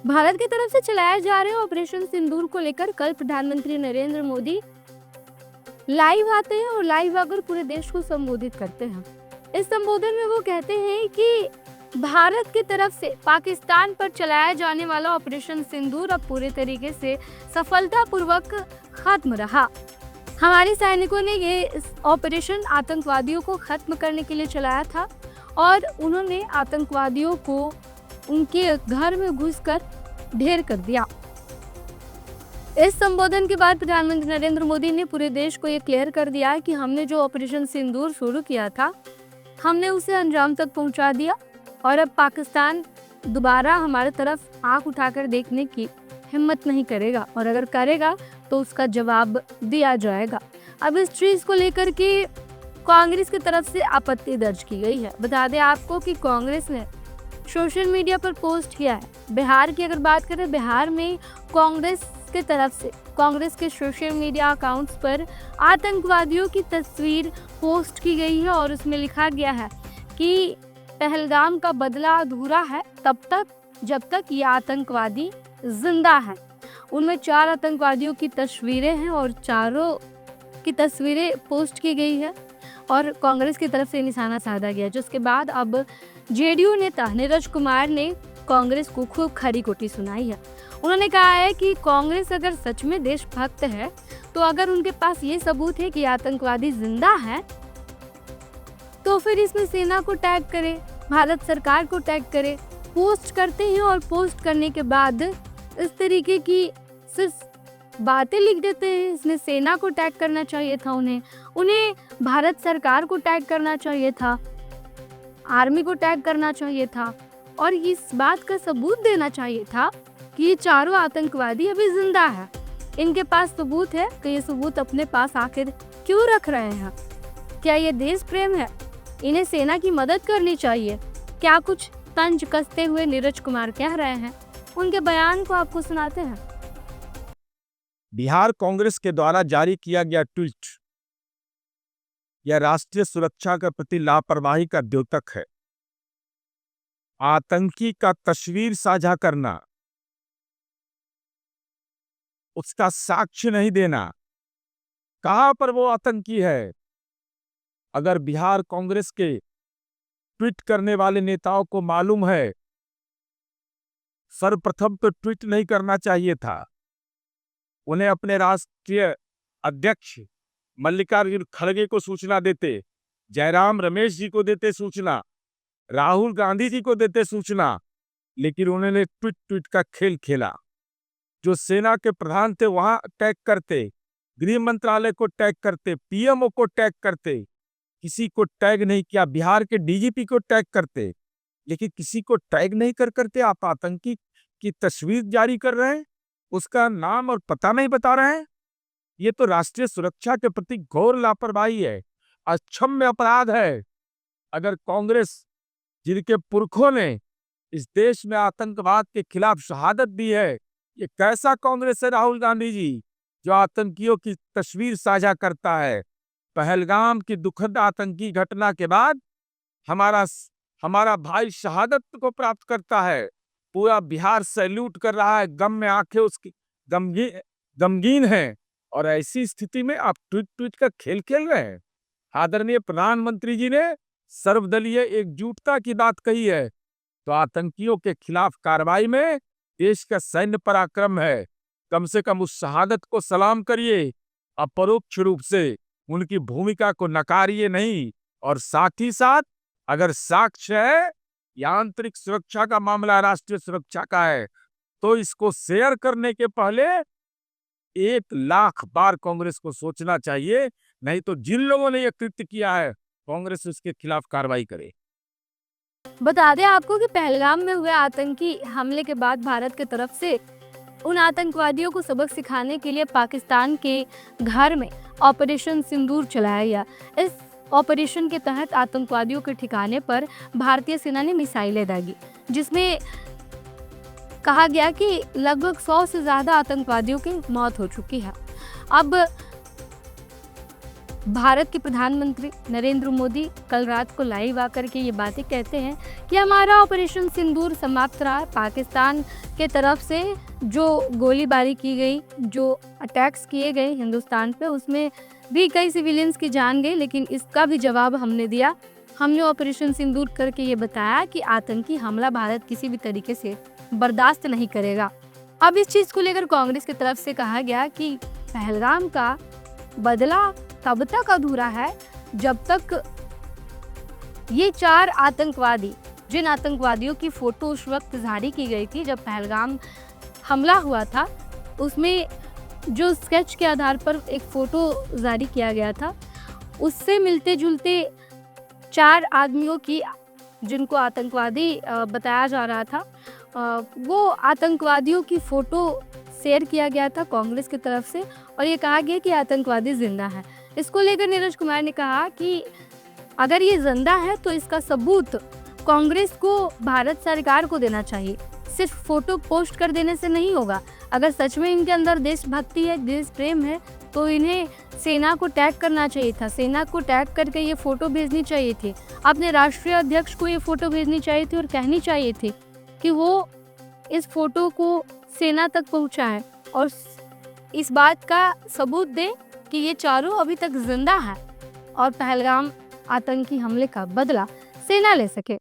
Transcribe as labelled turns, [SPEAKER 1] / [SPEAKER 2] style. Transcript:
[SPEAKER 1] भारत की तरफ से चलाए जा रहे ऑपरेशन सिंदूर को लेकर कल प्रधानमंत्री नरेंद्र मोदी लाइव आते हैं और लाइव आकर पूरे देश को संबोधित करते हैं। इस संबोधन में वो कहते हैं कि भारत की तरफ से पाकिस्तान पर चलाया जाने वाला ऑपरेशन सिंदूर अब पूरे तरीके से सफलतापूर्वक खत्म रहा। हमारे सैनिकों ने ये ऑपरेशन आतंकवादियों को खत्म करने के लिए चलाया था और उन्होंने आतंकवादियों को उनके घर में घुसकर ढेर कर दिया। इस संबोधन के बाद प्रधानमंत्री नरेंद्र मोदी ने पूरे देश को ये क्लियर कर दिया कि हमने जो ऑपरेशन सिंदूर शुरू किया था, हमने उसे अंजाम तक पहुंचा दिया और अब पाकिस्तान दोबारा हमारे तरफ आंख उठाकर देखने की हिम्मत नहीं करेगा और अगर करेगा तो उसका जवाब दिया जाएगा। अब इस चीज को लेकर के कांग्रेस की तरफ से आपत्ति दर्ज की गई है। बता दें आपको कि कांग्रेस ने सोशल मीडिया पर पोस्ट किया है। बिहार की अगर बात करें, बिहार में कांग्रेस की तरफ से कांग्रेस के सोशल मीडिया अकाउंट्स पर आतंकवादियों की तस्वीर पोस्ट की गई है और उसमें लिखा गया है कि पहलगाम का बदला अधूरा है तब तक जब तक ये आतंकवादी जिंदा है। उनमें 4 आतंकवादियों की तस्वीरें हैं और चारों की तस्वीरें पोस्ट की गई है और कांग्रेस की तरफ से निशाना साधा गया, जिसके बाद अब जेडीयू नेता नीरज कुमार ने कांग्रेस को खूब खरी खोटी सुनाई है। उन्होंने कहा है कि कांग्रेस अगर सच में देशभक्त है तो अगर उनके पास ये सबूत है कि आतंकवादी जिंदा है तो फिर इसमें सेना को टैग करे, भारत सरकार को टैग करे। पोस्ट करते हैं और पोस्ट करने के बाद इस तरीके की सिर्फ बातें लिख देते हैं। इसमें सेना को टैग करना चाहिए था, उन्हें भारत सरकार को टैग करना चाहिए था, आर्मी को टैग करना चाहिए था और इस बात का सबूत देना चाहिए था कि ये चारों आतंकवादी अभी जिंदा है। इनके पास सबूत है तो ये सबूत अपने पास आखिर क्यों रख रहे हैं? क्या ये देश प्रेम है? इन्हें सेना की मदद करनी चाहिए। क्या कुछ तंज कसते हुए नीरज कुमार कह रहे हैं? उनके बयान को आपको सुनाते हैं।
[SPEAKER 2] बिहार कांग्रेस के द्वारा जारी किया गया ट्वीट यह राष्ट्रीय सुरक्षा के प्रति लापरवाही का द्योतक है। आतंकी का तस्वीर साझा करना, उसका साक्ष्य नहीं देना, कहां पर वो आतंकी है? अगर बिहार कांग्रेस के ट्वीट करने वाले नेताओं को मालूम है, सर्वप्रथम तो ट्वीट नहीं करना चाहिए था। उन्हें अपने राष्ट्रीय अध्यक्ष मल्लिकार्जुन खड़गे को सूचना देते, जयराम रमेश जी को देते सूचना, राहुल गांधी जी को देते सूचना, लेकिन उन्होंने ट्वीट का खेल खेला। जो सेना के प्रधान थे वहां टैग करते, गृह मंत्रालय को टैग करते, पीएमओ को टैग करते, किसी को टैग नहीं किया। बिहार के डीजीपी को टैग करते, लेकिन किसी को टैग नहीं करते आप आतंकी की तस्वीर जारी कर रहे हैं, उसका नाम और पता नहीं बता रहे हैं। ये तो राष्ट्रीय सुरक्षा के प्रति घोर लापरवाही है, अक्षम्य अपराध है। अगर कांग्रेस, जिनके पुरखों ने इस देश में आतंकवाद के खिलाफ शहादत दी है, ये कैसा कांग्रेस है राहुल गांधी जी, जो आतंकियों की तस्वीर साझा करता है? पहलगाम की दुखद आतंकी घटना के बाद हमारा भाई शहादत को प्राप्त करता है, पूरा बिहार सैल्यूट कर रहा है, गम में आंखें उसकी गमगीन है, और ऐसी स्थिति में आप ट्वीट का खेल खेल रहे हैं। आदरणीय प्रधानमंत्री जी ने सर्वदलीय एकजुटता की बात कही है, तो आतंकियों के खिलाफ कार्रवाई में देश का सैन्य पराक्रम है। कम से कम उस शहादत को सलाम करिए, अपरोक्ष रूप से उनकी भूमिका को नकारिए नहीं। और साथ ही साथ अगर साक्ष्य है, आंतरिक सुरक्षा का मामला राष्ट्रीय सुरक्षा का है, तो इसको शेयर करने के पहले 1,00,000 बार कांग्रेस को सोचना चाहिए, नहीं तो जिन लोगों ने यह कृत्य किया है कांग्रेस उसके खिलाफ कार्रवाई करे।
[SPEAKER 1] बता दें आपको कि पहलगाम में हुए आतंकी हमले के बाद भारत की तरफ से उन आतंकवादियों को सबक सिखाने के लिए पाकिस्तान के घर में ऑपरेशन सिंदूर चलाया गया। इस ऑपरेशन के तहत आतंकवादियों के ठिकाने पर भारतीय सेना ने मिसाइलें दागी, जिसमें कहा गया कि लगभग 100 से ज्यादा आतंकवादियों की मौत हो चुकी है। अब भारत के प्रधानमंत्री नरेंद्र मोदी कल रात को लाइव आकर के ये बातें कहते हैं कि हमारा ऑपरेशन सिंदूर समाप्त रहा। पाकिस्तान के तरफ से जो गोलीबारी की गई, जो अटैक्स किए गए हिंदुस्तान पे, उसमें भी कई सिविलियंस की जान गई, लेकिन इसका भी जवाब हमने दिया। हमने ऑपरेशन सिंदूर करके ये बताया कि आतंकी हमला भारत किसी भी तरीके से बर्दाश्त नहीं करेगा। अब इस चीज़ को लेकर कांग्रेस की तरफ से कहा गया कि पहलगाम का बदला तब तक अधूरा है जब तक ये 4 आतंकवादी, जिन आतंकवादियों की फोटो उस वक्त जारी की गई थी जब पहलगाम हमला हुआ था, उसमें जो स्केच के आधार पर एक फ़ोटो जारी किया गया था, उससे मिलते जुलते 4 आदमियों की, जिनको आतंकवादी बताया जा रहा था, वो आतंकवादियों की फ़ोटो शेयर किया गया था कांग्रेस की तरफ से और ये कहा गया कि आतंकवादी जिंदा है। इसको लेकर नीरज कुमार ने कहा कि अगर ये जिंदा है तो इसका सबूत कांग्रेस को भारत सरकार को देना चाहिए, सिर्फ फोटो पोस्ट कर देने से नहीं होगा। अगर सच में इनके अंदर देशभक्ति है, देश प्रेम है, तो इन्हें सेना को टैग करना चाहिए था, सेना को टैग करके ये फोटो भेजनी चाहिए थी, अपने राष्ट्रीय अध्यक्ष को ये फोटो भेजनी चाहिए थी और कहनी चाहिए थी कि वो इस फोटो को सेना तक पहुंचाए और इस बात का सबूत दे कि ये चारों अभी तक जिंदा है और पहलगाम आतंकी हमले का बदला सेना ले सके।